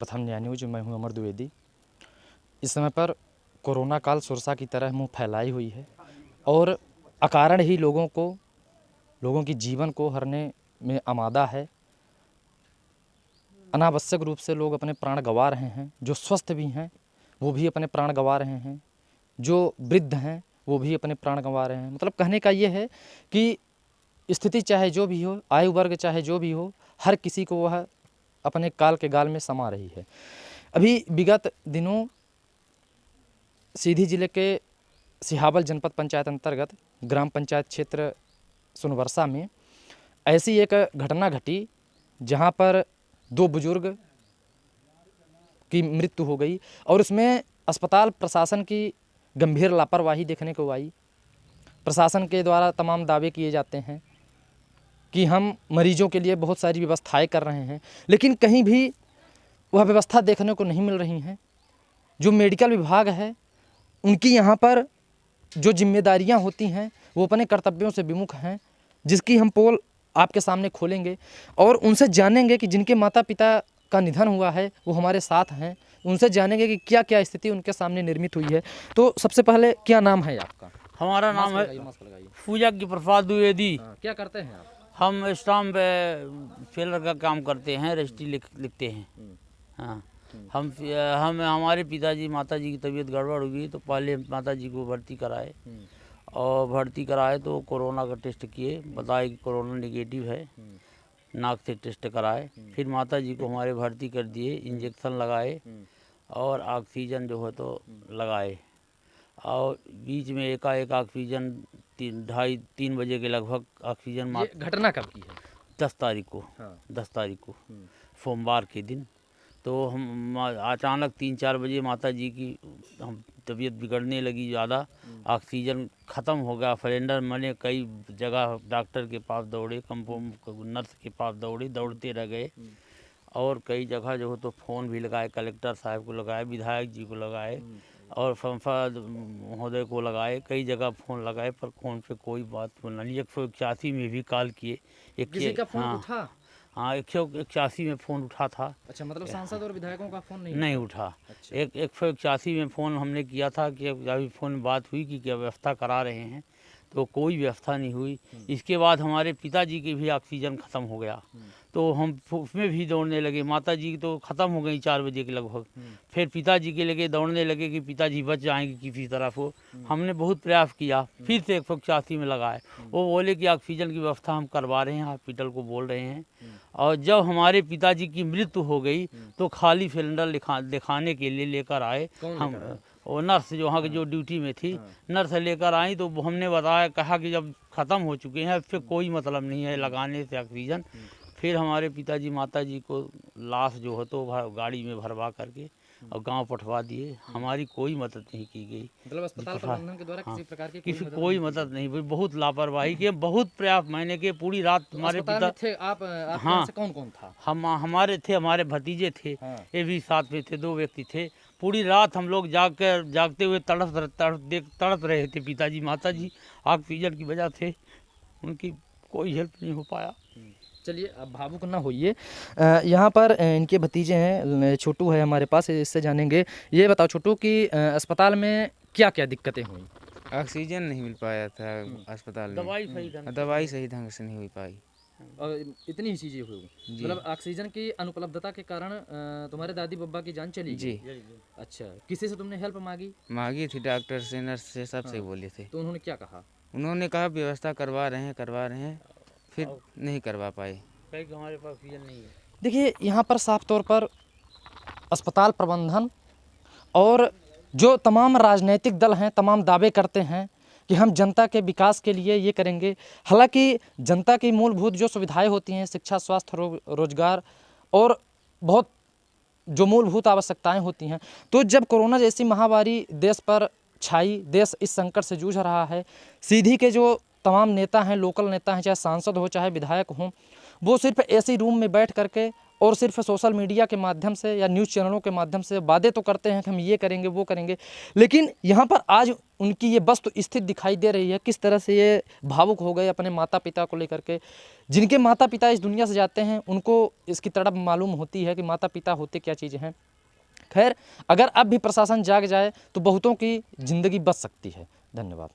प्रथम न्याय न्यूज, मैं हूं अमर द्विवेदी। इस समय पर कोरोना काल सुरसा की तरह मुंह फैलाई हुई है और अकारण ही लोगों की जीवन को हरने में आमादा है। अनावश्यक रूप से लोग अपने प्राण गंवा रहे हैं। जो स्वस्थ भी हैं वो भी अपने प्राण गंवा रहे हैं, जो वृद्ध हैं वो भी अपने प्राण गंवा रहे हैं। मतलब कहने का ये है कि स्थिति चाहे जो भी हो, आयु वर्ग चाहे जो भी हो, हर किसी को वह अपने काल के गाल में समा रही है। अभी विगत दिनों सीधी जिले के सिहावल जनपद पंचायत अंतर्गत ग्राम पंचायत क्षेत्र सुनवर्षा में ऐसी एक घटना घटी जहां पर 2 बुजुर्ग की मृत्यु हो गई और उसमें अस्पताल प्रशासन की गंभीर लापरवाही देखने को आई। प्रशासन के द्वारा तमाम दावे किए जाते हैं कि हम मरीजों के लिए बहुत सारी व्यवस्थाएं कर रहे हैं, लेकिन कहीं भी वह व्यवस्था देखने को नहीं मिल रही हैं। जो मेडिकल विभाग है उनकी यहाँ पर जो जिम्मेदारियाँ होती हैं वो अपने कर्तव्यों से विमुख हैं, जिसकी हम पोल आपके सामने खोलेंगे और उनसे जानेंगे कि जिनके माता पिता का निधन हुआ है वो हमारे साथ हैं। उनसे जानेंगे कि क्या क्या स्थिति उनके सामने निर्मित हुई है। तो सबसे पहले क्या नाम है आपका? हमारा नाम है पूजज्ञ प्रसाद द्विवेदी। क्या करते हैं आप? हम स्टाम्प सेलर का काम करते हैं, रजिस्ट्री लिखते हैं। हाँ, हम हमारे पिताजी माताजी की तबीयत गड़बड़ हुई तो पहले माताजी को भर्ती कराए और भर्ती कराए तो कोरोना का टेस्ट किए, बताए कि कोरोना नेगेटिव है। नाक से टेस्ट कराए, फिर माताजी को हमारे भर्ती कर दिए, इंजेक्शन लगाए और ऑक्सीजन जो है तो लगाए। और बीच में एकाएक ऑक्सीजन 2:30-3 बजे के लगभग ऑक्सीजन ये घटना कब की है? 10 तारीख को। हाँ। 10 तारीख को सोमवार के दिन। तो हम अचानक 3-4 बजे माता जी की हम तबीयत बिगड़ने लगी ज़्यादा, ऑक्सीजन ख़त्म हो गया। सिलेंडर मैंने कई जगह डॉक्टर के पास दौड़े, कंपाउंड नर्स के पास दौड़ते रह गए और कई जगह जो हो तो फ़ोन भी लगाए, कलेक्टर साहब को लगाए, विधायक जी को लगाए और सांसद महोदय को लगाए, कई जगह फ़ोन लगाए पर फ़ोन पे कोई बात नहीं। 181 में भी कॉल किए। किसी का फोन उठा? हाँ, 181 में फ़ोन उठा था। अच्छा, मतलब सांसद और विधायकों का फोन नहीं उठा। अच्छा। 181 में फ़ोन हमने किया था कि अभी फ़ोन में बात हुई कि क्या व्यवस्था करा रहे हैं, तो कोई व्यवस्था नहीं हुई। इसके बाद हमारे पिताजी की भी ऑक्सीजन ख़त्म हो गया तो हम उसमें भी दौड़ने लगे। माताजी की तो ख़त्म हो गई 4 बजे के लगभग, फिर पिताजी के लगे दौड़ने लगे कि पिताजी बच जाएंगे किसी तरह को। हमने बहुत प्रयास किया, फिर से 181 में लगाए। वो बोले कि ऑक्सीजन की व्यवस्था हम करवा रहे हैं, हॉस्पिटल को बोल रहे हैं। और जब हमारे पिताजी की मृत्यु हो गई तो खाली सिलेंडर दिखाने के लिए लेकर आए हम, और नर्स जो वहाँ की जो ड्यूटी में थी नर्स लेकर आई तो हमने बताया, कहा कि जब ख़त्म हो चुके हैं इससे कोई मतलब नहीं है लगाने से ऑक्सीजन। फिर हमारे पिताजी माताजी को लाश जो है तो गाड़ी में भरवा करके और गांव पठवा दिए। हमारी कोई मदद नहीं की गई, मतलब अस्पताल प्रबंधन के द्वारा किसी प्रकार की कोई मदद नहीं हुई। बहुत लापरवाही की, बहुत प्रयास मैंने किए। पूरी रात हमारे पिता थे आप हाँ, से कौन था? हमारे थे, हमारे भतीजे थे। हाँ। ये भी साथ में थे, 2 व्यक्ति थे। पूरी रात हम लोग जागते हुए तड़प रहे थे। पिताजी माताजी ऑक्सीजन की वजह से उनकी कोई हेल्प नहीं हो पाया। चलिए, अब भावुक ना होइए। यहाँ पर इनके भतीजे हैं, छोटू है हमारे पास, इससे जानेंगे। ये बताओ छोटू कि अस्पताल में क्या क्या दिक्कतें हुई? ऑक्सीजन नहीं मिल पाया था अस्पताल में, दवाई सही ढंग से नहीं हो पाई और इतनी ही चीज़ें हुई, मतलब ऑक्सीजन की अनुपलब्धता के कारण तुम्हारे दादी बब्बा की जान चली जी। गई। अच्छा, किसी से तुमने हेल्प मांगी थी, डॉक्टर से, नर्स से, सबसे बोले थे। तो उन्होंने क्या कहा? उन्होंने कहा व्यवस्था करवा रहे हैं, फिर नहीं करवा पाए। हमारे पास ऑक्सीजन नहीं है। देखिए, यहाँ पर साफ तौर पर अस्पताल प्रबंधन और जो तमाम राजनीतिक दल हैं तमाम दावे करते हैं कि हम जनता के विकास के लिए ये करेंगे। हालांकि जनता की मूलभूत जो सुविधाएं होती हैं, शिक्षा, स्वास्थ्य, रोजगार और बहुत जो मूलभूत आवश्यकताएं होती हैं, तो जब कोरोना जैसी महामारी देश पर छाई, देश इस संकट से जूझ रहा है, सीधी के जो तमाम नेता हैं, लोकल नेता हैं, चाहे सांसद हो चाहे विधायक हों, वो सिर्फ ऐसे रूम में बैठ करके और सिर्फ सोशल मीडिया के माध्यम से या न्यूज़ चैनलों के माध्यम से वादे तो करते हैं कि हम ये करेंगे वो करेंगे, लेकिन यहाँ पर आज उनकी ये वस्तु स्थिति दिखाई दे रही है, किस तरह से ये भावुक हो गए अपने माता पिता को लेकर के। जिनके माता पिता इस दुनिया से जाते हैं उनको इसकी तड़प मालूम होती है कि माता पिता होते क्या चीज़ हैं। खैर, अगर अब भी प्रशासन जाग जाए तो बहुतों की ज़िंदगी बच सकती है। धन्यवाद।